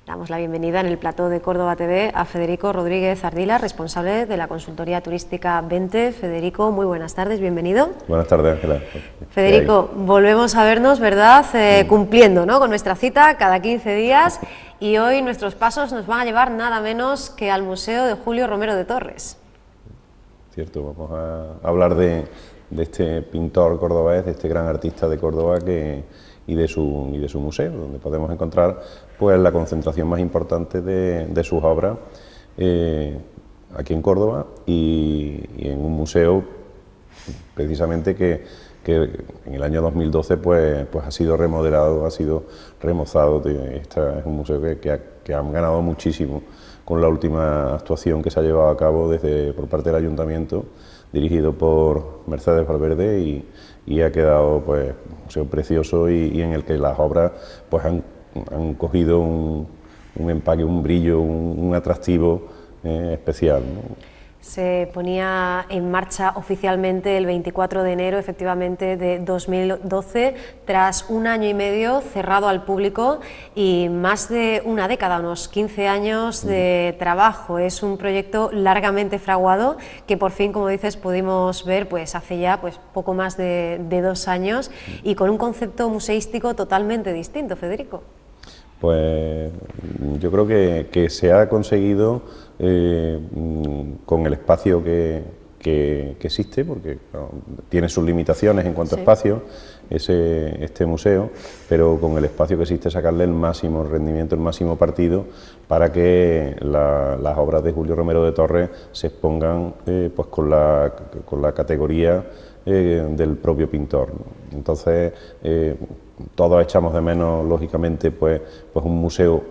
Damos la bienvenida en el plató de Córdoba TV a Federico Rodríguez Ardila, responsable de la consultoría turística Vente. Federico, muy buenas tardes, bienvenido. Buenas tardes, Ángela. Federico, volvemos a vernos, ¿verdad? Cumpliendo, ¿no?, con nuestra cita cada 15 días, y hoy nuestros pasos nos van a llevar nada menos que al Museo de Julio Romero de Torres. Cierto, vamos a hablar de este pintor cordobés, de este gran artista de Córdoba y de su museo, donde podemos encontrar pues la concentración más importante de sus obras aquí en Córdoba y en un museo precisamente que en el año 2012 pues ha sido remodelado, ha sido remozado. Este es un museo que han ganado muchísimo con la última actuación que se ha llevado a cabo por parte del Ayuntamiento, dirigido por Mercedes Valverde, y ha quedado pues un museo precioso y en el que las obras pues han cogido un empaque, un brillo, un atractivo especial, ¿no? Se ponía en marcha oficialmente el 24 de enero, efectivamente, de 2012, tras un año y medio cerrado al público y más de una década, unos 15 años de trabajo. Es un proyecto largamente fraguado que por fin, como dices, pudimos ver pues hace ya pues poco más de 2 años y con un concepto museístico totalmente distinto, Federico. Pues yo creo que se ha conseguido con el espacio que existe, porque bueno, tiene sus limitaciones en cuanto a espacio este museo, pero con el espacio que existe sacarle el máximo rendimiento, el máximo partido para que las obras de Julio Romero de Torres se expongan pues con la categoría del propio pintor, ¿no? Entonces todos echamos de menos, lógicamente, pues un museo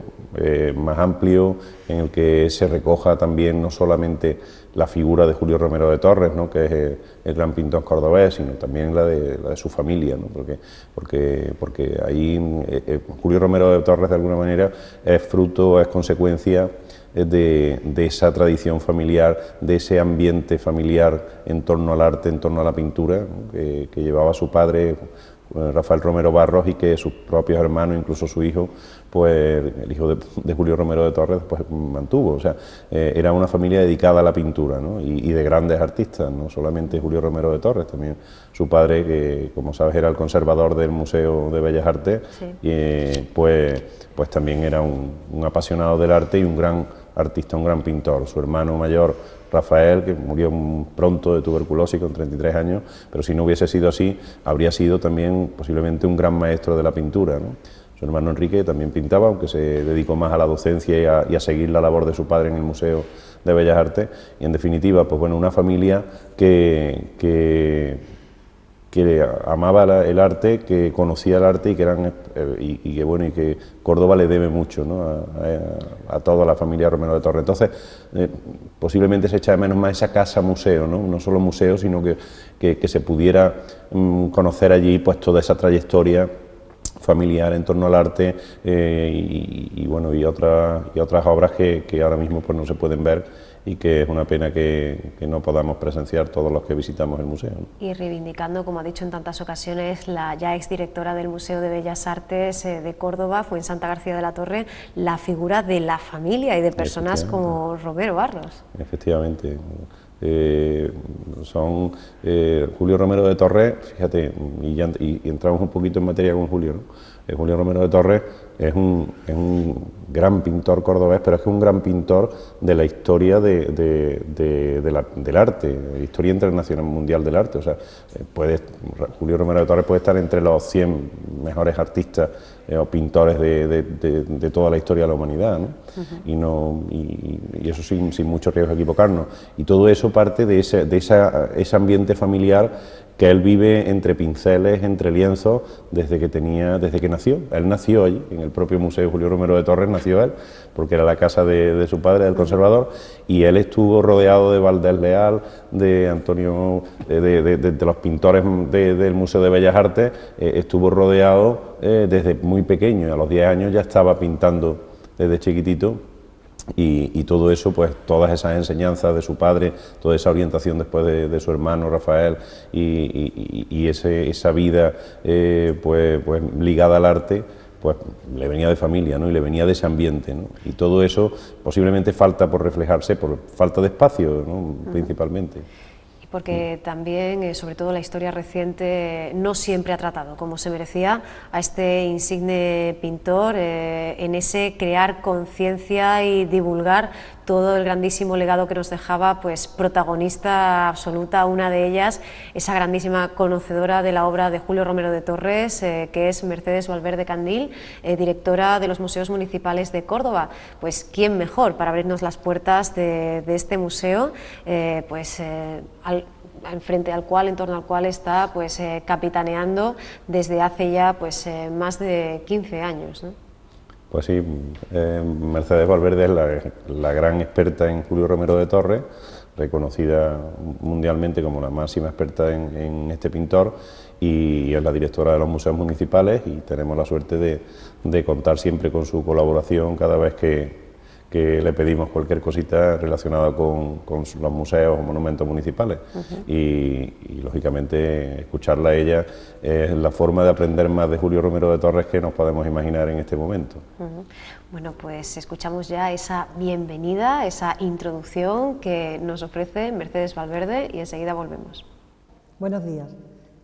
más amplio en el que se recoja también no solamente la figura de Julio Romero de Torres, ¿no?, que es el gran pintor cordobés, sino también la de su familia, ¿no? Porque ahí Julio Romero de Torres de alguna manera es fruto, es consecuencia de esa tradición familiar, de ese ambiente familiar en torno al arte, en torno a la pintura, ¿no?, que llevaba su padre, Rafael Romero Barros, y que sus propios hermanos, incluso su hijo, pues el hijo de Julio Romero de Torres, pues mantuvo. O sea, era una familia dedicada a la pintura, ¿no?, y de grandes artistas, no solamente Julio Romero de Torres, también su padre, que como sabes era el conservador del Museo de Bellas Artes, y, pues también era un apasionado del arte y un gran artista, un gran pintor. Su hermano mayor, Rafael, que murió pronto de tuberculosis con 33 años, pero si no hubiese sido así, habría sido también posiblemente un gran maestro de la pintura, ¿no? Su hermano Enrique también pintaba, aunque se dedicó más a la docencia y a seguir la labor de su padre en el Museo de Bellas Artes, y en definitiva, pues bueno, una familia que amaba el arte, que conocía el arte y que Córdoba le debe mucho, ¿no?, a toda la familia Romero de Torres. Entonces, posiblemente se echa de menos más esa casa museo, no solo museo, sino que se pudiera conocer allí pues toda esa trayectoria familiar en torno al arte y otras obras que ahora mismo pues no se pueden ver, y que es una pena que no podamos presenciar todos los que visitamos el museo, ¿no? Y reivindicando, como ha dicho en tantas ocasiones la ya exdirectora del Museo de Bellas Artes de Córdoba, Fuensanta García de la Torre, la figura de la familia y de personas como Romero Barros. Efectivamente. Julio Romero de Torres, fíjate, y entramos un poquito en materia con Julio, ¿no? Julio Romero de Torres es un gran pintor cordobés, pero es que un gran pintor de la historia del arte, historia internacional mundial del arte. O sea, Julio Romero de Torres puede estar entre los 100 mejores artistas o pintores de toda la historia de la humanidad, ¿no? Y eso sin mucho riesgo de equivocarnos. Y todo eso parte de ese ambiente familiar que él vive entre pinceles, entre lienzos, desde que nació. Él nació allí, en el propio Museo Julio Romero de Torres nació él, porque era la casa de su padre, del conservador, y él estuvo rodeado de Valdés Leal, de Antonio, de los pintores del Museo de Bellas Artes. Estuvo rodeado desde muy pequeño, y a los 10 años ya estaba pintando desde chiquitito. Y todo eso, pues todas esas enseñanzas de su padre, toda esa orientación después de su hermano Rafael y esa vida pues ligada al arte, pues le venía de familia, ¿no? Y le venía de ese ambiente, ¿no? Y todo eso posiblemente falta por reflejarse, por falta de espacio, ¿no? Principalmente. Porque también, sobre todo la historia reciente, no siempre ha tratado como se merecía a este insigne pintor en ese crear conciencia y divulgar todo el grandísimo legado que nos dejaba, pues protagonista absoluta, una de ellas, esa grandísima conocedora de la obra de Julio Romero de Torres, que es Mercedes Valverde Candil, directora de los Museos Municipales de Córdoba. Pues quién mejor para abrirnos las puertas de este museo, en torno al cual está pues capitaneando desde hace ya pues más de 15 años, ¿no? Pues sí, Mercedes Valverde es la gran experta en Julio Romero de Torres, reconocida mundialmente como la máxima experta en este pintor, y es la directora de los museos municipales, y tenemos la suerte de contar siempre con su colaboración cada vez que le pedimos cualquier cosita relacionada con los museos o monumentos municipales. Y lógicamente escucharla a ella es la forma de aprender más de Julio Romero de Torres que nos podemos imaginar en este momento. Bueno, pues escuchamos ya esa bienvenida, esa introducción que nos ofrece Mercedes Valverde y enseguida volvemos. Buenos días,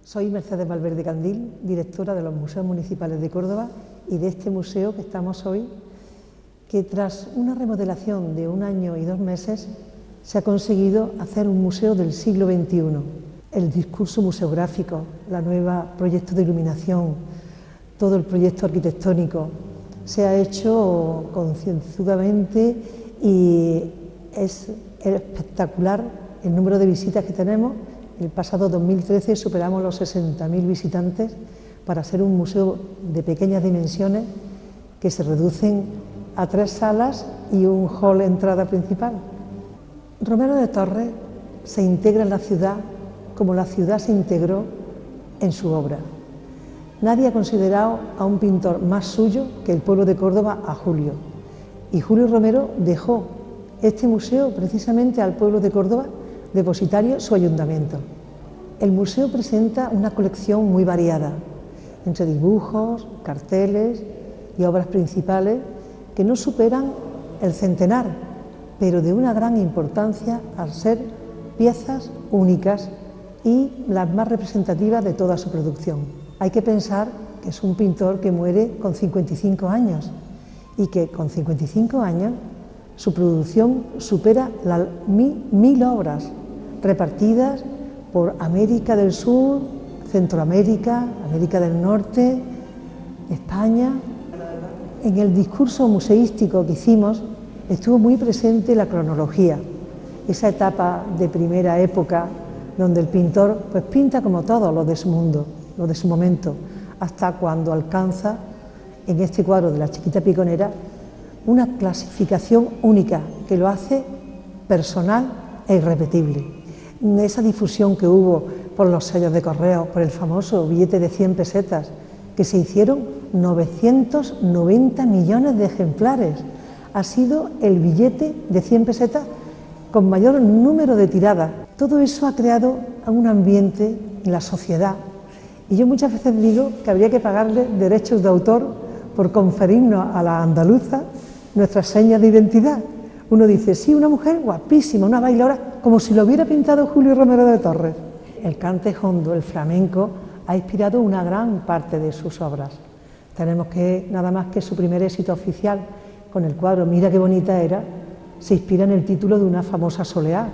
soy Mercedes Valverde Candil, directora de los Museos Municipales de Córdoba y de este museo que estamos hoy, que tras una remodelación de 1 año y 2 meses se ha conseguido hacer un museo del siglo XXI. El discurso museográfico, la nueva proyecto de iluminación, todo el proyecto arquitectónico se ha hecho concienzudamente y es espectacular el número de visitas que tenemos. El pasado 2013 superamos los 60.000 visitantes para ser un museo de pequeñas dimensiones que se reducen a 3 salas y un hall entrada principal. Romero de Torres se integra en la ciudad como la ciudad se integró en su obra. Nadie ha considerado a un pintor más suyo que el pueblo de Córdoba a Julio. Y Julio Romero dejó este museo precisamente al pueblo de Córdoba, depositario su ayuntamiento. El museo presenta una colección muy variada, entre dibujos, carteles y obras principales que no superan el centenar, pero de una gran importancia al ser piezas únicas y las más representativas de toda su producción. Hay que pensar que es un pintor que muere con 55 años y que con 55 años su producción supera las 1000 obras repartidas por América del Sur, Centroamérica, América del Norte, España. En el discurso museístico que hicimos estuvo muy presente la cronología, esa etapa de primera época donde el pintor pues pinta como todo lo de su mundo, lo de su momento, hasta cuando alcanza en este cuadro de la Chiquita Piconera una clasificación única que lo hace personal e irrepetible. Esa difusión que hubo por los sellos de correo, por el famoso billete de 100 pesetas, que se hicieron 990 millones de ejemplares. Ha sido el billete de 100 pesetas con mayor número de tiradas. Todo eso ha creado un ambiente en la sociedad. Y yo muchas veces digo que habría que pagarle derechos de autor por conferirnos a la andaluza nuestras señas de identidad. Uno dice, sí, una mujer guapísima, una bailadora, como si lo hubiera pintado Julio Romero de Torres. El cante hondo, el flamenco, ha inspirado una gran parte de sus obras. Tenemos que, nada más que su primer éxito oficial, con el cuadro Mira qué bonita era, se inspira en el título de una famosa soleá.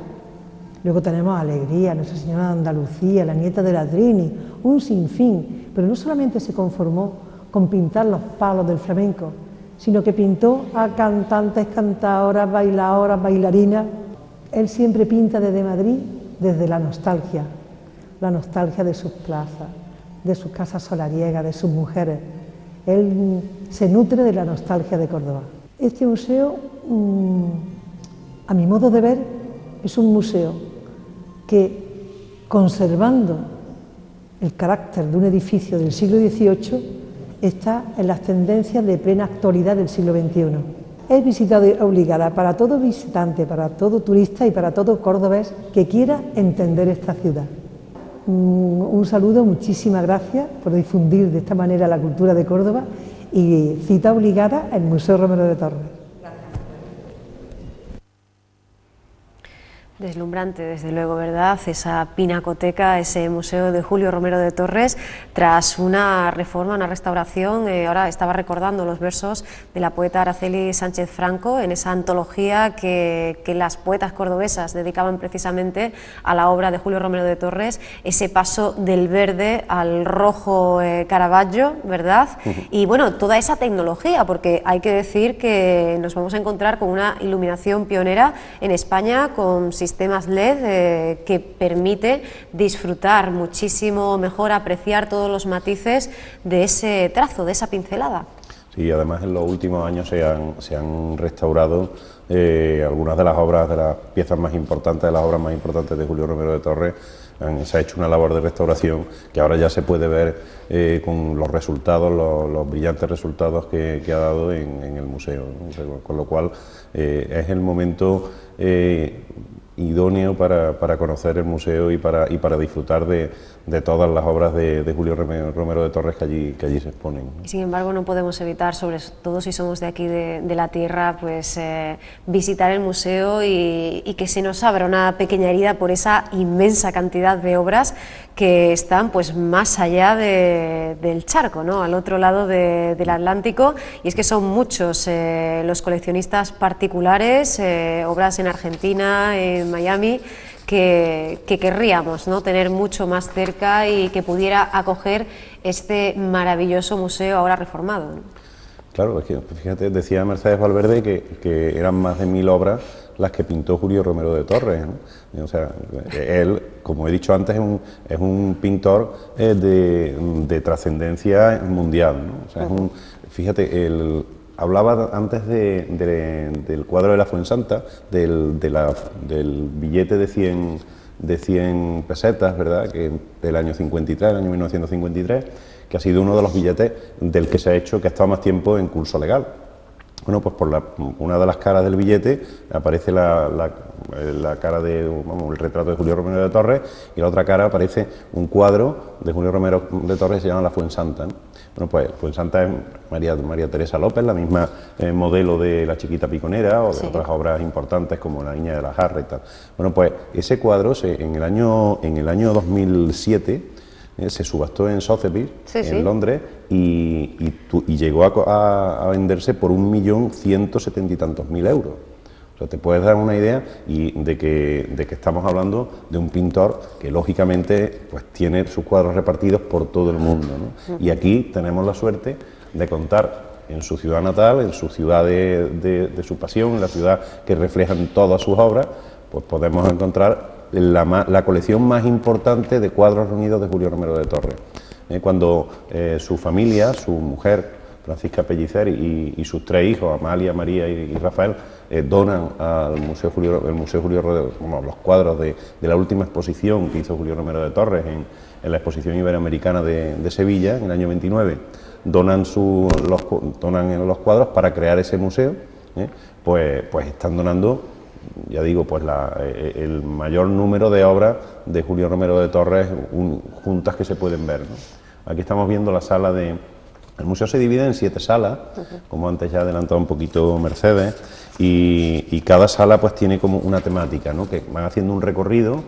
Luego tenemos Alegría, Nuestra Señora de Andalucía, La Nieta de la Trini, un sinfín, pero no solamente se conformó con pintar los palos del flamenco, sino que pintó a cantantes, cantadoras, bailadoras, bailarinas. Él siempre pinta desde Madrid, desde la nostalgia de sus plazas, de sus casas solariegas, de sus mujeres. Él se nutre de la nostalgia de Córdoba. Este museo, a mi modo de ver, es un museo que, conservando el carácter de un edificio del siglo XVIII, está en las tendencias de plena actualidad del siglo XXI. Es visita obligada para todo visitante, para todo turista y para todo cordobés que quiera entender esta ciudad. Un saludo, muchísimas gracias por difundir de esta manera la cultura de Córdoba y cita obligada el Museo Romero de Torres. Deslumbrante, desde luego, ¿verdad? Esa pinacoteca, ese museo de Julio Romero de Torres, tras una reforma, una restauración. Ahora estaba recordando los versos de la poeta Araceli Sánchez Franco en esa antología que las poetas cordobesas dedicaban precisamente a la obra de Julio Romero de Torres, ese paso del verde al rojo Caravaggio, ¿verdad? Y bueno, toda esa tecnología, porque hay que decir que nos vamos a encontrar con una iluminación pionera en España, con sistemas LED que permite disfrutar muchísimo mejor, apreciar todos los matices de ese trazo, de esa pincelada. Sí, además en los últimos años se han restaurado algunas de las obras, de las piezas más importantes, de las obras más importantes de Julio Romero de Torres. Se ha hecho una labor de restauración que ahora ya se puede ver con los resultados, los brillantes resultados que ha dado en el museo, ¿no? Con lo cual es el momento idóneo para conocer el museo y para disfrutar de todas las obras de Julio Romero de Torres que allí se exponen, ¿no? Y sin embargo no podemos evitar, sobre todo si somos de aquí de la tierra, pues visitar el museo y que se nos abra una pequeña herida por esa inmensa cantidad de obras que están pues más allá del charco, ¿no? Al otro lado del Atlántico, y es que son muchos los coleccionistas particulares, obras en Argentina, en Miami, que querríamos, ¿no?, tener mucho más cerca y que pudiera acoger este maravilloso museo ahora reformado, ¿no? Claro, es que fíjate, decía Mercedes Valverde que eran más de 1000 obras las que pintó Julio Romero de Torres, ¿no? O sea, él, como he dicho antes, es un pintor de trascendencia mundial, ¿no? O sea, fíjate, hablaba antes del cuadro de la Fuensanta, del billete de 100 pesetas, ¿verdad?, que del año 53, el año 1953, que ha sido uno de los billetes del que se ha hecho, que ha estado más tiempo en curso legal. Bueno, pues por una de las caras del billete aparece la cara el retrato de Julio Romero de Torres, y la otra cara aparece un cuadro de Julio Romero de Torres que se llama La Fuensanta, ¿no? Bueno, pues Fuensanta es María Teresa López, la misma modelo de La Chiquita Piconera o de otras obras importantes como La Niña de la Jarra y tal. Bueno, pues ese cuadro en el año 2007 se subastó en Sotheby's, en Londres, y llegó a venderse por 1.170.000 y tantos euros. O sea, te puedes dar una idea de que estamos hablando de un pintor que lógicamente pues tiene sus cuadros repartidos por todo el mundo, ¿no? Y aquí tenemos la suerte de contar en su ciudad natal, en su ciudad de su pasión, en la ciudad que reflejan todas sus obras, pues podemos encontrar la colección más importante de cuadros reunidos de Julio Romero de Torres. Cuando su familia, su mujer Francisca Pellicer y sus 3 hijos, Amalia, María y Rafael, donan al Museo Julio Romero, los cuadros de la última exposición que hizo Julio Romero de Torres en la exposición iberoamericana de Sevilla en el año 29, donan los cuadros para crear ese museo, pues están donando, ya digo, pues el mayor número de obras de Julio Romero de Torres juntas que se pueden ver, ¿no? Aquí estamos viendo la sala el museo se divide en 7 salas, como antes ya adelantado un poquito Mercedes, y cada sala pues tiene como una temática, ¿no?, que van haciendo un recorrido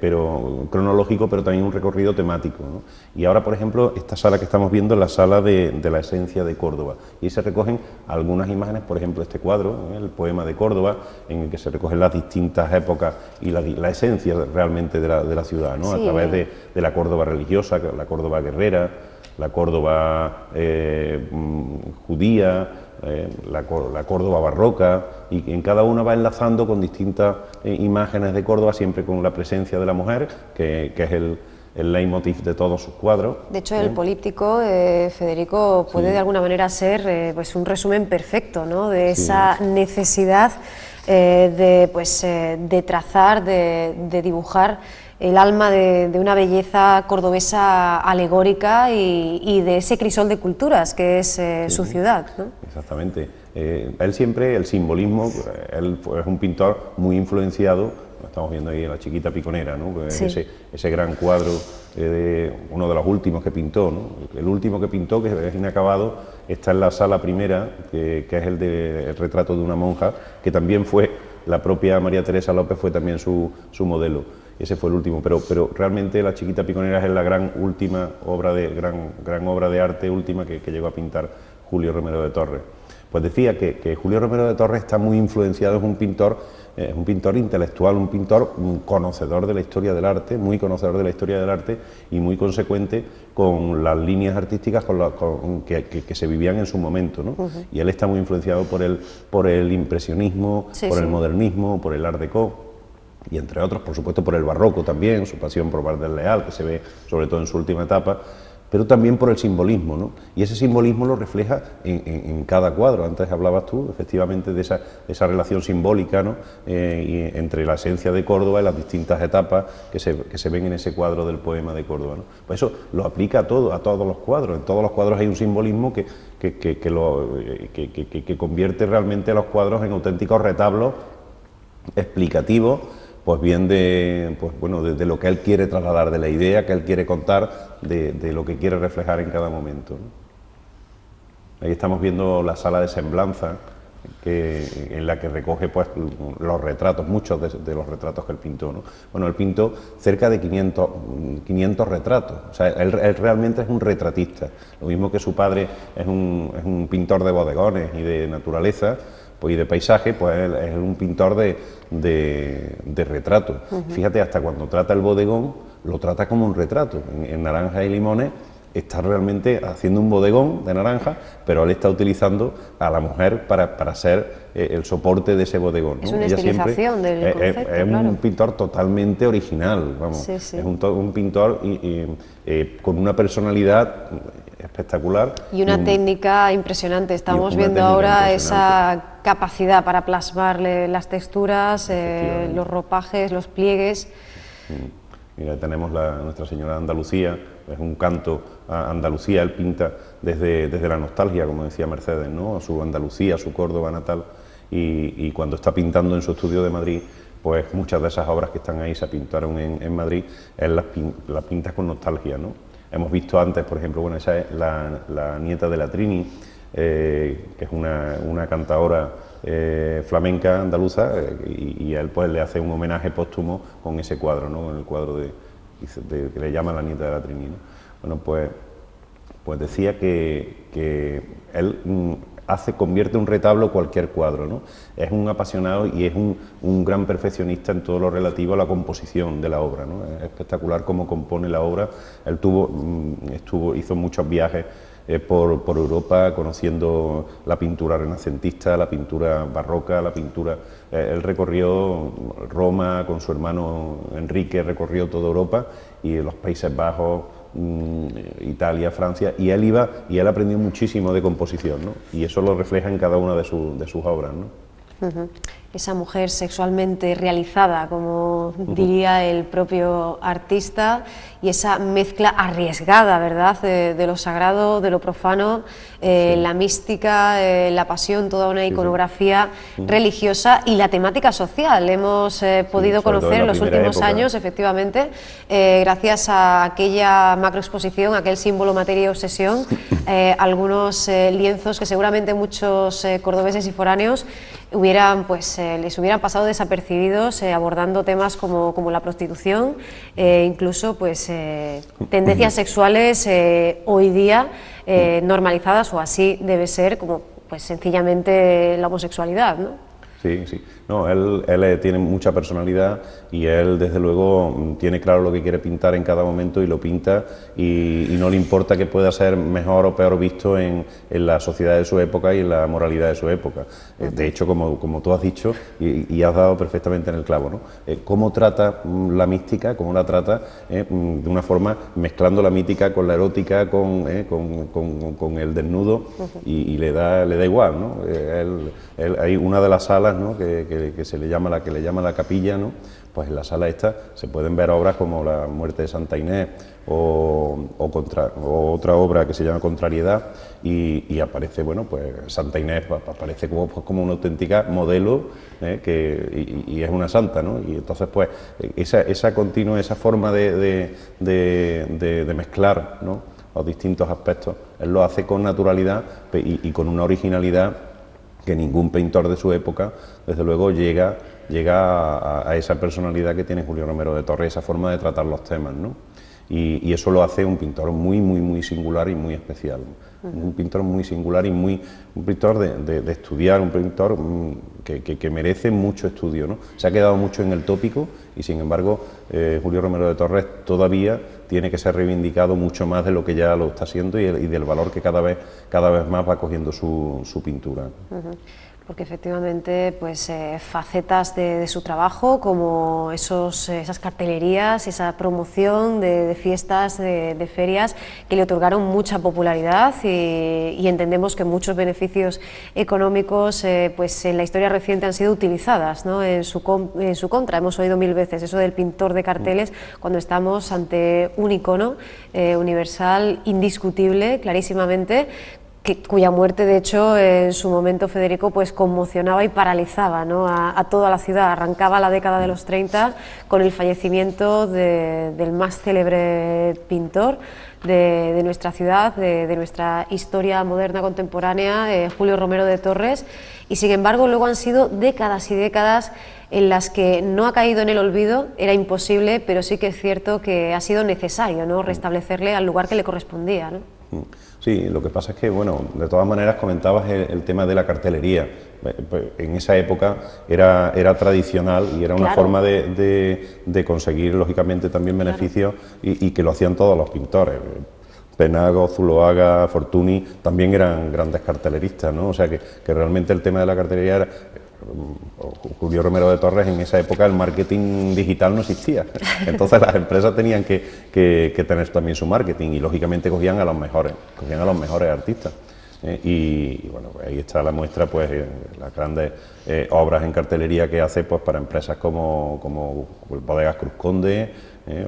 pero cronológico, pero también un recorrido temático, ¿no? Y ahora, por ejemplo, esta sala que estamos viendo es la sala de la esencia de Córdoba, y se recogen algunas imágenes, por ejemplo este cuadro, el poema de Córdoba, en el que se recogen las distintas épocas y la esencia realmente de la ciudad, ¿no? Sí. A través de la Córdoba religiosa, la Córdoba guerrera, la Córdoba judía, la Córdoba barroca, y en cada una va enlazando con distintas imágenes de Córdoba, siempre con la presencia de la mujer, que es el leitmotiv de todos sus cuadros. De hecho, el políptico, Federico, puede de alguna manera ser pues un resumen perfecto, ¿no?, de esa necesidad de trazar, de dibujar el alma de una belleza cordobesa alegórica y de ese crisol de culturas que es su ciudad, ¿no? Exactamente. Él siempre, el simbolismo, él es un pintor muy influenciado, lo estamos viendo ahí en La Chiquita Piconera, ¿no? Ese gran cuadro, uno de los últimos que pintó, ¿no? El último que pintó, que es inacabado, está en la sala primera, que es el retrato de una monja, que también fue, la propia María Teresa López fue también su modelo. Ese fue el último, pero realmente La chiquita piconera es la gran obra de arte última que llegó a pintar Julio Romero de Torres. Pues decía que Julio Romero de Torres está muy influenciado, es un pintor intelectual, un pintor conocedor de la historia del arte, muy conocedor de la historia del arte y muy consecuente con las líneas artísticas que se vivían en su momento, ¿no? Y él está muy influenciado por el impresionismo, por el modernismo, por el art déco, y entre otros, por supuesto, por el barroco también, su pasión por Valdés Leal, que se ve sobre todo en su última etapa, pero también por el simbolismo, ¿no? Y ese simbolismo lo refleja en cada cuadro. Antes hablabas tú, efectivamente, de esa relación simbólica, ¿no? Entre la esencia de Córdoba y las distintas etapas que se ven en ese cuadro del poema de Córdoba, ¿no? Pues eso lo aplica a todos los cuadros. En todos los cuadros hay un simbolismo que convierte realmente a los cuadros en auténticos retablos explicativos, pues bien de lo que él quiere trasladar, de la idea que él quiere contar, de lo que quiere reflejar en cada momento, ¿no? Ahí estamos viendo la sala de semblanza, en la que recoge pues los retratos, muchos de los retratos que él pintó, ¿no? Bueno, él pintó cerca de 500 retratos, o sea, él realmente es un retratista, lo mismo que su padre es un pintor de bodegones y de naturaleza, y de paisaje, pues él es un pintor de retrato. Fíjate, hasta cuando trata el bodegón, lo trata como un retrato. En Naranjas y Limones está realmente haciendo un bodegón de naranja, pero él está utilizando a la mujer para ser el soporte de ese bodegón, ¿no? Es una estilización del concepto, es claro. Un pintor totalmente original, vamos. Sí, sí. Es un pintor con una personalidad espectacular. Y una técnica impresionante. Estamos viendo ahora esa capacidad para plasmarle las texturas, los ropajes, los pliegues. Mira, tenemos Nuestra Señora de Andalucía, es un canto a Andalucía, él pinta desde la nostalgia, como decía Mercedes, ¿no? A su Andalucía, a su Córdoba natal, y cuando está pintando en su estudio de Madrid, pues muchas de esas obras que están ahí se pintaron en Madrid, él las pinta con nostalgia, ¿no? Hemos visto antes, por ejemplo, bueno, esa es la nieta de la Trini, que es una cantadora flamenca andaluza, y a él pues le hace un homenaje póstumo con ese cuadro, ¿no? Con el cuadro que le llama la nieta de la Trini, ¿no? Bueno, pues decía que él convierte un retablo cualquier cuadro, ¿no? Es un apasionado y es un gran perfeccionista en todo lo relativo a la composición de la obra, ¿no? Es espectacular cómo compone la obra. Él hizo muchos viajes por Europa, conociendo la pintura renacentista, la pintura barroca, la pintura... él recorrió Roma con su hermano Enrique, recorrió toda Europa y los Países Bajos, Italia, Francia, y él aprendió muchísimo de composición, ¿no? Y eso lo refleja en cada una de sus obras, ¿no? Esa mujer sexualmente realizada, como diría el propio artista, y esa mezcla arriesgada, ¿verdad?, de lo sagrado, de lo profano, la mística, la pasión, toda una iconografía religiosa y la temática social. Hemos podido conocer en los últimos años, efectivamente, gracias a aquella macroexposición, aquel símbolo, materia y obsesión, algunos lienzos que seguramente muchos cordobeses y foráneos les hubieran pasado desapercibidos, abordando temas como la prostitución, incluso pues tendencias sexuales hoy día normalizadas, o así debe ser, como pues sencillamente la homosexualidad, ¿no? Sí, sí. No, él tiene mucha personalidad y él, desde luego, tiene claro lo que quiere pintar en cada momento y lo pinta, y no le importa que pueda ser mejor o peor visto en la sociedad de su época y en la moralidad de su época. De hecho, como tú has dicho, y has dado perfectamente en el clavo, ¿no? Cómo trata la mística, cómo la trata de una forma mezclando la mística con la erótica, con el desnudo, y le da igual, ¿no? Hay una de las salas, ¿no?, que le llama la capilla, ¿no? Pues en la sala esta se pueden ver obras como La muerte de Santa Inés o otra obra que se llama Contrariedad, y aparece, bueno, pues Santa Inés aparece como una auténtica modelo, y es una santa, ¿no? Y entonces pues esa forma de mezclar, ¿no?, los distintos aspectos, él lo hace con naturalidad y con una originalidad que ningún pintor de su época, desde luego, llega a esa personalidad que tiene Julio Romero de Torres, esa forma de tratar los temas, ¿no? Y eso lo hace un pintor muy singular y muy especial. Un pintor muy singular y un pintor de estudiar, un pintor que merece mucho estudio, ¿no? Se ha quedado mucho en el tópico y, sin embargo, Julio Romero de Torres todavía tiene que ser reivindicado mucho más de lo que ya lo está haciendo y del valor que cada vez más va cogiendo su pintura. Porque efectivamente, pues facetas de su trabajo, como esas cartelerías, esa promoción de fiestas, de ferias, que le otorgaron mucha popularidad y entendemos que muchos beneficios económicos pues en la historia reciente han sido utilizadas, ¿no?, en su contra. Hemos oído mil veces eso del pintor de carteles cuando estamos ante un icono universal, indiscutible, clarísimamente, cuya muerte, de hecho, en su momento, Federico, pues conmocionaba y paralizaba, ¿no?, a toda la ciudad. Arrancaba la década de los 30 con el fallecimiento del más célebre pintor de nuestra ciudad, de nuestra historia moderna contemporánea, Julio Romero de Torres, y sin embargo luego han sido décadas y décadas en las que no ha caído en el olvido. Era imposible, pero sí que es cierto que ha sido necesario, ¿no?, restablecerle al lugar que le correspondía, ¿no? Sí, lo que pasa es que, bueno, de todas maneras comentabas el tema de la cartelería. En esa época era tradicional y era una forma de conseguir, lógicamente, también beneficios y que lo hacían todos los pintores. Penago, Zuloaga, Fortuny también eran grandes carteleristas, ¿no? O sea que realmente el tema de la cartelería era... Julio Romero de Torres, en esa época el marketing digital no existía, entonces las empresas tenían que tener también su marketing y lógicamente cogían a los mejores artistas. Y bueno, ahí está la muestra, pues las grandes obras en cartelería que hace, pues para empresas como Bodegas Cruz Conde,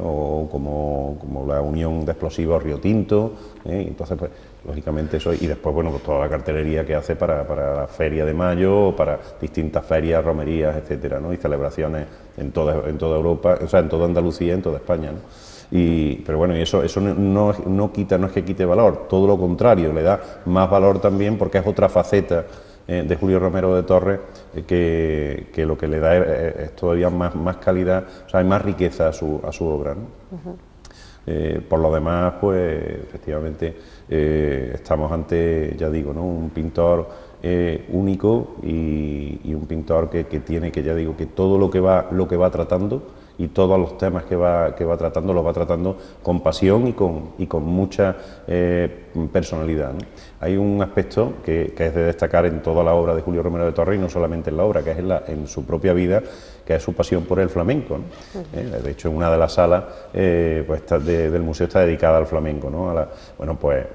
o como la Unión de Explosivos Río Tinto, entonces pues lógicamente eso, y después, bueno, pues toda la cartelería que hace para la Feria de Mayo, para distintas ferias, romerías, etcétera, ¿no?, y celebraciones en toda Europa, o sea, en toda Andalucía, en toda España, ¿no? Pero bueno, y eso no es que quite valor, todo lo contrario, le da más valor también porque es otra faceta de Julio Romero de Torres que lo que le da es todavía más calidad, o sea, hay más riqueza a su obra, ¿no? Por lo demás, pues efectivamente estamos ante, ya digo, ¿no?, un pintor único y un pintor que tiene, que ya digo, que todo lo que va tratando y todos los temas que va tratando los va tratando con pasión y con mucha personalidad, ¿no? Hay un aspecto que es de destacar en toda la obra de Julio Romero de Torres, y no solamente en la obra, que es en su propia vida, que es su pasión por el flamenco, ¿no? De hecho, en una de las salas pues del museo está dedicada al flamenco, ¿no? Bueno, pues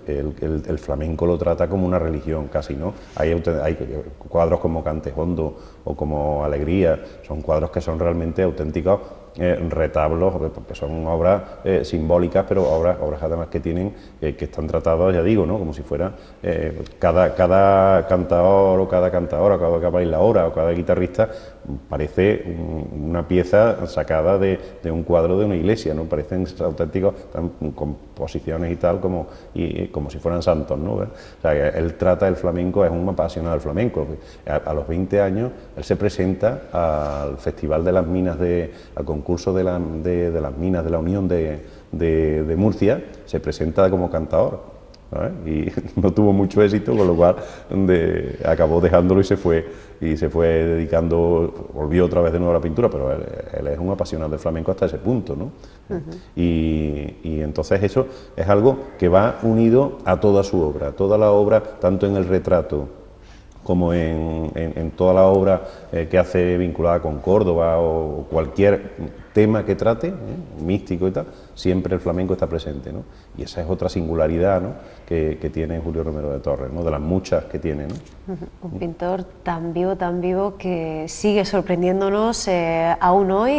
el flamenco lo trata como una religión casi, ¿no? Hay cuadros como Cantejondo o como Alegría, son cuadros que son realmente auténticos retablos, que son obras simbólicas, pero obras además que tienen, que están tratadas, ya digo, ¿no?, como si fuera cada cantador o cada cantadora, cada bailadora o cada guitarrista parece una pieza sacada de un cuadro de una iglesia, ¿no? Parecen auténticos composiciones y tal como si fueran santos, ¿no? O sea, él trata el flamenco, es un apasionado del flamenco. A los 20 años él se presenta al Festival de las Minas, al concurso de las minas de la Unión de Murcia, se presenta como cantador, ¿sabes? Y no tuvo mucho éxito, con lo cual acabó dejándolo y se fue dedicando, volvió otra vez de nuevo a la pintura, pero él es un apasionado del flamenco hasta ese punto, ¿no? Y entonces eso es algo que va unido a toda su obra, toda la obra, tanto en el retrato como en toda la obra que hace vinculada con Córdoba o cualquier tema que trate, místico y tal, siempre el flamenco está presente, ¿no? Y esa es otra singularidad, ¿no?, que tiene Julio Romero de Torres, ¿no?, de las muchas que tiene, ¿no? Un pintor tan vivo que sigue sorprendiéndonos aún hoy,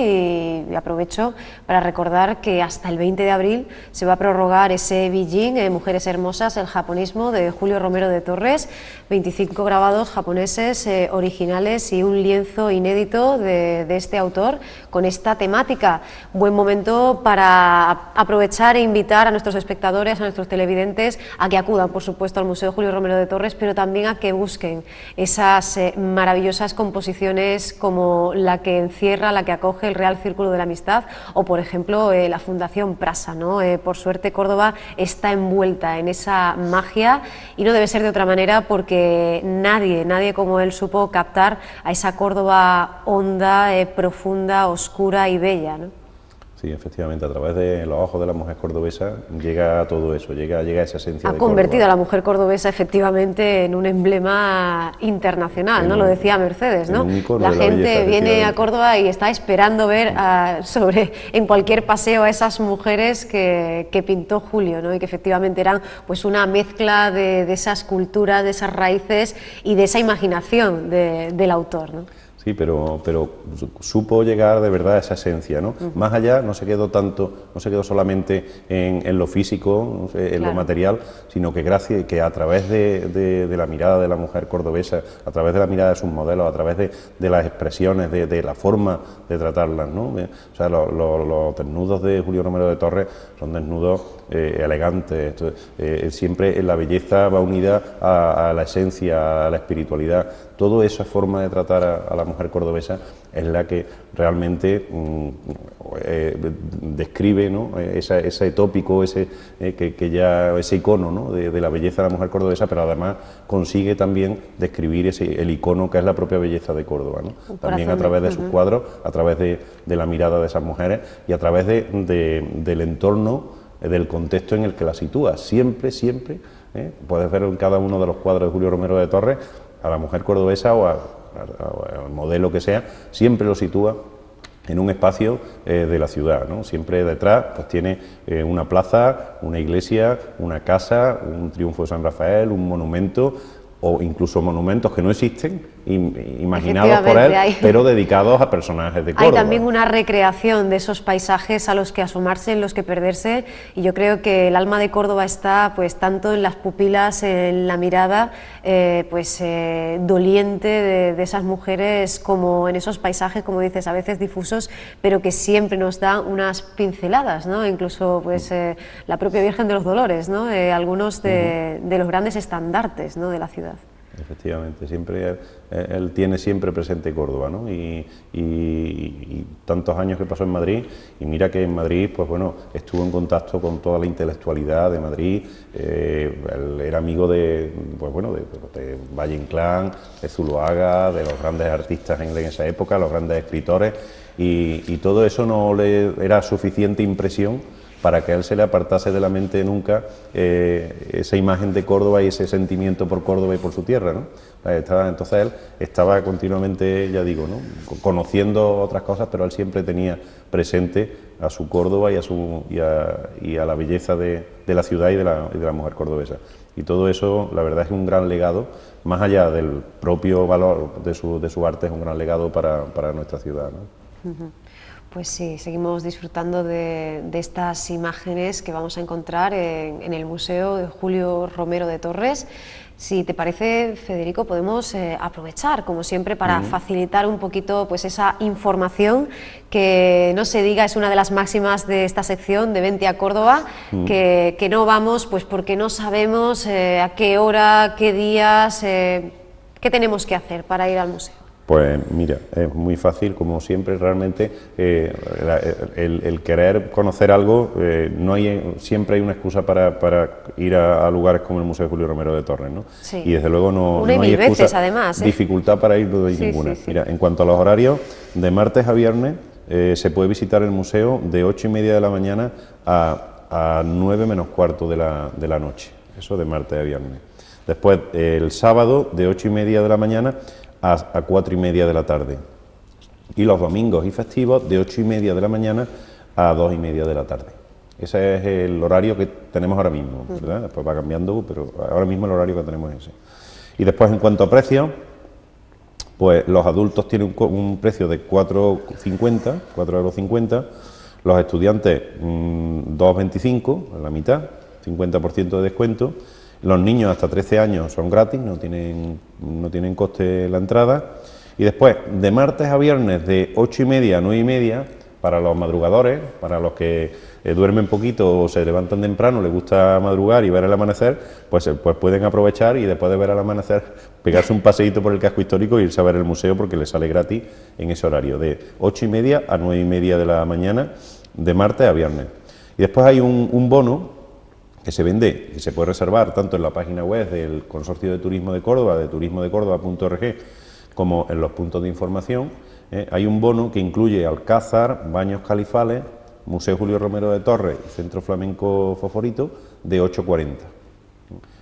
y aprovecho para recordar que hasta el 20 de abril se va a prorrogar ese Beijing, Mujeres Hermosas, el japonismo de Julio Romero de Torres, 25 grabados japoneses originales y un lienzo inédito de este autor con esta temática temática. Buen momento para aprovechar e invitar a nuestros espectadores, a nuestros televidentes, a que acudan, por supuesto, al Museo Julio Romero de Torres, pero también a que busquen esas maravillosas composiciones como la que encierra, la que acoge el Real Círculo de la Amistad, o por ejemplo la Fundación Prasa, ¿no? Por suerte Córdoba está envuelta en esa magia y no debe ser de otra manera, porque nadie como él supo captar a esa Córdoba honda, profunda, oscura y bella, ¿no? Sí, efectivamente, a través de los ojos de la mujer cordobesa llega todo eso, llega esa esencia de Ha convertido a Córdoba. la mujer cordobesa efectivamente en un emblema internacional, ¿no? Lo decía Mercedes, ¿no? La gente viene a Córdoba y está esperando ver en cualquier paseo a esas mujeres que pintó Julio, ¿no? Y que efectivamente eran pues una mezcla de esas culturas, de esas raíces y de esa imaginación del autor, ¿no? Sí, pero supo llegar de verdad a esa esencia, ¿no? Más allá no se quedó solamente en lo físico, en lo material, sino que a través de la mirada de la mujer cordobesa, a través de la mirada de sus modelos, a través de las expresiones, de la forma de tratarlas, ¿no? O sea, los desnudos de Julio Romero de Torres son desnudos elegantes, siempre la belleza va unida a la esencia, a la espiritualidad. Toda esa forma de tratar a la mujer cordobesa es la que realmente describe, ¿no? ese tópico, ese icono, ¿no? de la belleza de la mujer cordobesa, pero además consigue también describir el icono que es la propia belleza de Córdoba, ¿no? También a través de sus cuadros, a través de la mirada de esas mujeres y a través del entorno, del contexto en el que la sitúa. Siempre, puedes ver en cada uno de los cuadros de Julio Romero de Torres a la mujer cordobesa o al modelo que sea, siempre lo sitúa en un espacio de la ciudad, ¿no? Siempre detrás pues tiene una plaza, una iglesia, una casa, un triunfo de San Rafael, un monumento, o incluso monumentos que no existen, imaginados por él, pero dedicados a personajes de Córdoba. Hay también una recreación de esos paisajes a los que asomarse, en los que perderse, y yo creo que el alma de Córdoba está pues tanto en las pupilas, en la mirada doliente de esas mujeres, como en esos paisajes, como dices, a veces difusos, pero que siempre nos dan unas pinceladas, ¿no? Incluso pues la propia Virgen de los Dolores, ¿no? Algunos de los grandes estandartes, ¿no? de la ciudad. Efectivamente, siempre él tiene siempre presente Córdoba, ¿no? Y tantos años que pasó en Madrid, y mira que en Madrid, pues bueno, estuvo en contacto con toda la intelectualidad de Madrid, él era amigo de Valle Inclán, de Zuloaga, de los grandes artistas en esa época, los grandes escritores, y todo eso no le era suficiente impresión para que a él se le apartase de la mente nunca esa imagen de Córdoba y ese sentimiento por Córdoba y por su tierra, ¿no? Entonces él estaba continuamente, ya digo, ¿no? Conociendo otras cosas, pero él siempre tenía presente a su Córdoba y a la belleza de la ciudad y de la mujer cordobesa. Y todo eso, la verdad, es un gran legado, más allá del propio valor de su arte, es un gran legado para nuestra ciudad, ¿no? Pues sí, seguimos disfrutando de estas imágenes que vamos a encontrar en el Museo de Julio Romero de Torres. Si te parece, Federico, podemos aprovechar, como siempre, para facilitar un poquito pues esa información que, no se diga, es una de las máximas de esta sección de Vente a Córdoba, que no vamos pues porque no sabemos a qué hora, qué días, qué tenemos que hacer para ir al museo. Pues mira, es muy fácil, como siempre, realmente el querer conocer algo, siempre hay una excusa para ir a lugares como el Museo de Julio Romero de Torres, ¿no? Sí. Y desde luego no hay excusa, además, dificultad para ir, no hay ninguna. Sí. Mira, en cuanto a los horarios, de martes a viernes se puede visitar el museo de 8:30 de la mañana a 9 menos cuarto de la noche, eso de martes a viernes. Después, el sábado, de 8:30 de la mañana a 4:30 de la tarde, y los domingos y festivos de 8:30 de la mañana a 2:30 de la tarde. Ese es el horario que tenemos ahora mismo, ¿verdad? Después va cambiando, pero ahora mismo el horario que tenemos es ese. Y después, en cuanto a precios, pues los adultos tienen un precio de 4,50 €, los estudiantes 2,25 €, la mitad, 50% de descuento. Los niños hasta 13 años son gratis, no tienen coste la entrada. Y después, de martes a viernes, de 8:30 a 9:30, para los madrugadores, para los que duermen poquito o se levantan temprano, les gusta madrugar y ver el amanecer, pues pueden aprovechar y después de ver el amanecer pegarse un paseíto por el casco histórico e irse a ver el museo, porque les sale gratis en ese horario, de 8:30 a 9:30 de la mañana, de martes a viernes. Y después hay un bono que se vende y se puede reservar tanto en la página web del Consorcio de Turismo de Córdoba, de turismodecórdoba.org, como en los puntos de información. Hay un bono que incluye Alcázar, Baños Califales, Museo Julio Romero de Torres y Centro Flamenco Foforito, de 8:40.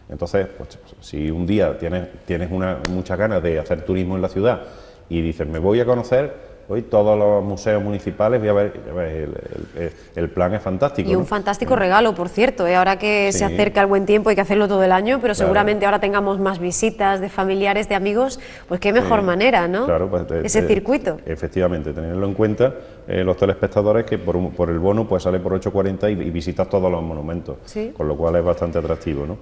Entonces, pues, si un día tienes muchas ganas de hacer turismo en la ciudad y dices, me voy a conocer hoy todos los museos municipales, voy a ver, el plan es fantástico. Y un fantástico regalo, por cierto, ahora que se acerca el buen tiempo, hay que hacerlo todo el año, pero seguramente ahora tengamos más visitas de familiares, de amigos, pues qué mejor manera, ¿no? Claro, pues, ese circuito. Efectivamente, tenerlo en cuenta los telespectadores, que por el bono pues sale por 8:40 y visitas todos los monumentos, con lo cual es bastante atractivo, ¿no?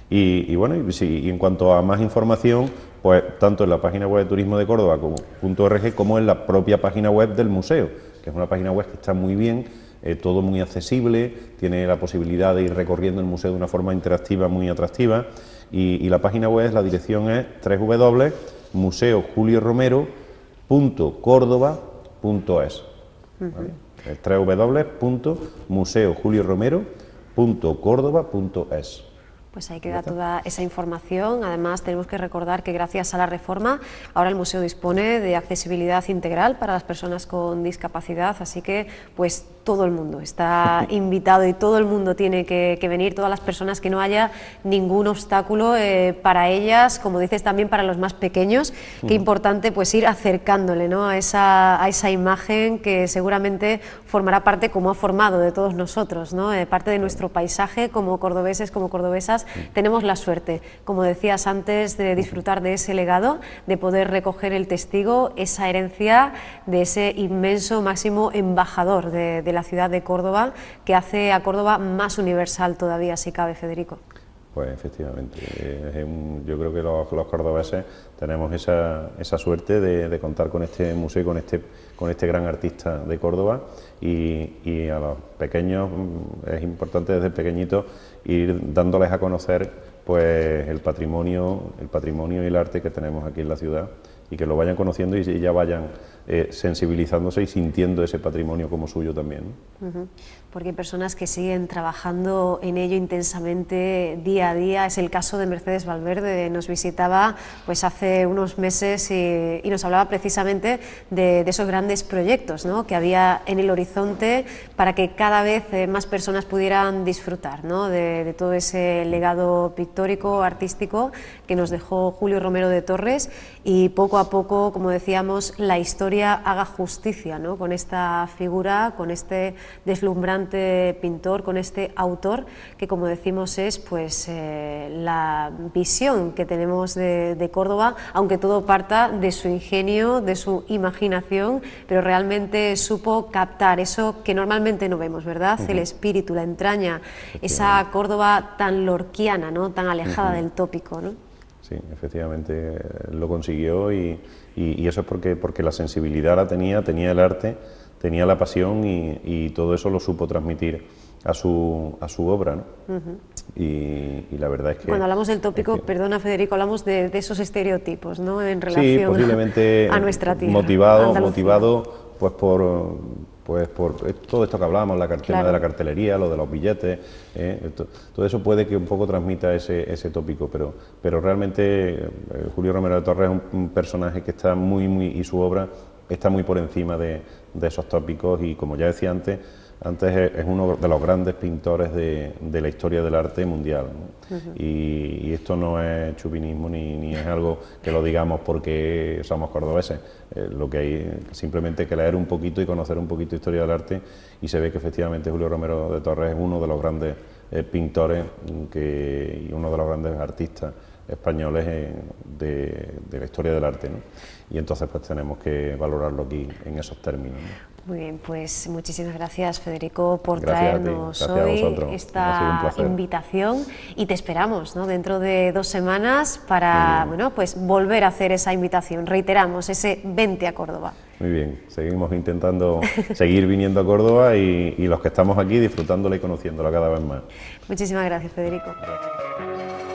Y bueno, y en cuanto a más información, pues tanto en la página web de Turismo de Córdoba .org como en la propia página web del museo, que es una página web que está muy bien, todo muy accesible, tiene la posibilidad de ir recorriendo el museo de una forma interactiva muy atractiva, y la página web, la dirección es www.museojulioromero.cordoba.es, ¿vale? www.museojulioromero.cordoba.es. Pues ahí queda toda esa información. Además, tenemos que recordar que gracias a la reforma ahora el museo dispone de accesibilidad integral para las personas con discapacidad, así que pues todo el mundo está invitado y todo el mundo tiene que venir, todas las personas, que no haya ningún obstáculo para ellas, como dices, también para los más pequeños. Qué importante pues ir acercándole, ¿no?, a esa imagen que seguramente formará parte, como ha formado, de todos nosotros, ¿no?, parte de nuestro paisaje como cordobeses, como cordobesas. Tenemos la suerte, como decías antes, de disfrutar de ese legado, de poder recoger el testigo, esa herencia de ese inmenso máximo embajador de la ciudad de Córdoba, que hace a Córdoba más universal todavía, si cabe, Federico. Pues efectivamente, yo creo que los cordobeses tenemos esa suerte de contar con este museo y con este gran artista de Córdoba, y a los pequeños es importante desde pequeñitos ir dándoles a conocer pues el patrimonio y el arte que tenemos aquí en la ciudad, y que lo vayan conociendo y ya vayan sensibilizándose y sintiendo ese patrimonio como suyo también, ¿no? Porque hay personas que siguen trabajando en ello intensamente día a día. Es el caso de Mercedes Valverde. Nos visitaba pues hace unos meses y nos hablaba precisamente de esos grandes proyectos, ¿no?, que había en el horizonte para que cada vez más personas pudieran disfrutar, ¿no?, de todo ese legado pictórico, artístico que nos dejó Julio Romero de Torres, y poco a poco, como decíamos, la historia haga justicia, ¿no?, con esta figura, con este deslumbrante pintor, con este autor que, como decimos, es pues la visión que tenemos de Córdoba, aunque todo parta de su ingenio, de su imaginación, pero realmente supo captar eso que normalmente no vemos, ¿verdad? El espíritu, la entraña, esa Córdoba tan lorquiana, ¿no?, tan alejada del tópico, ¿no? Sí, efectivamente lo consiguió, y eso es porque la sensibilidad la tenía el arte, tenía la pasión, y todo eso lo supo transmitir a su obra, ¿no? Y la verdad es que... Cuando hablamos del tópico, perdona Federico, hablamos de esos estereotipos, ¿no?, en relación, sí, posiblemente a nuestra tierra, motivado pues por todo esto que hablábamos, la tema de la cartelería, lo de los billetes, todo eso puede que un poco transmita ese tópico, pero realmente Julio Romero de Torres es un personaje que está y su obra está muy por encima de esos tópicos, y como ya decía antes es uno de los grandes pintores de la historia del arte mundial, ¿no? Y esto no es chauvinismo ni es algo que lo digamos porque somos cordobeses. Lo que hay simplemente que leer un poquito y conocer un poquito de historia del arte, y se ve que efectivamente Julio Romero de Torres es uno de los grandes pintores y uno de los grandes artistas españoles de la historia del arte, ¿no? Y entonces pues tenemos que valorarlo aquí en esos términos, ¿no? Muy bien, pues muchísimas gracias, Federico, por Gracias traernos a ti, gracias a hoy vosotros. Ha sido un esta placer. invitación y te esperamos, ¿no?, dentro de 2 semanas para, bueno, pues volver a hacer esa invitación. Reiteramos ese vente a Córdoba. Muy bien, seguimos intentando seguir viniendo a Córdoba y los que estamos aquí disfrutándola y conociéndola cada vez más. Muchísimas gracias, Federico. Gracias.